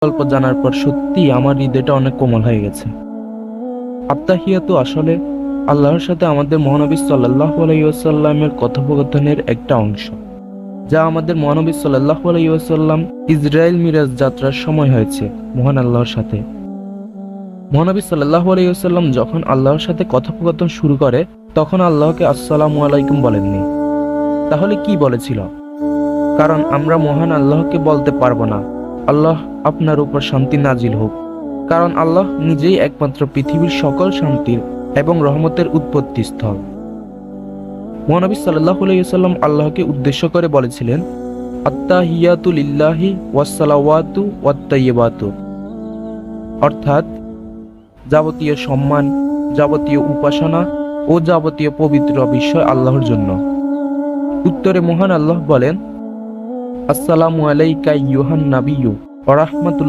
গল্প জানার পর সত্যি আমার হৃদয়টা অনেক কোমল হয়ে গেছে। আত্তাহিয়াতু আসলে আল্লাহর সাথে আমাদের মহানবী সাল্লাল্লাহু আলাইহি ওয়াসাল্লামের কথোপকথনের একটা অংশ, যা আমাদের মহানবী সাল্লাল্লাহু আলাইহি ওয়াসাল্লাম ইসরাইল মিরাজ যাত্রার সময় হয়েছে মহান আল্লাহর সাথে। মহানবী সাল্লাল্লাহু আলাইহি ওয়াসাল্লাম যখন আল্লাহর সাথে কথোপকথন শুরু করে তখন আল্লাহকে আসসালামু আলাইকুম বলেননি। তাহলে কি বলেছিল? কারণ আমরা মহান আল্লাহকে বলতে পারবো না, আল্লাহ আপনার উপর শান্তি নাজিল হোক, কারণ আল্লাহ নিজেই একমাত্র পৃথিবীর সকল শান্তির এবং রহমতের উৎপত্তি স্থল। মহানবী সাল্লাল্লাহু আলাইহি ওয়াসাল্লাম আল্লাহকে উদ্দেশ্য করে বলেছিলেন, আত্তাহিয়াতু লিল্লাহি ওয়াসসালাওয়াতু ওয়াত্তাইয়্যিবাতু, অর্থাৎ যাবতীয় সম্মান, যাবতীয় উপাসনা ও যাবতীয় পবিত্র বিষয় আল্লাহর জন্য। উত্তরে মহান আল্লাহ বলেন, আসসালামু আলাইকা আইয়ুহান নাবিয়্যু ওয়া রাহমাতুল্লাহ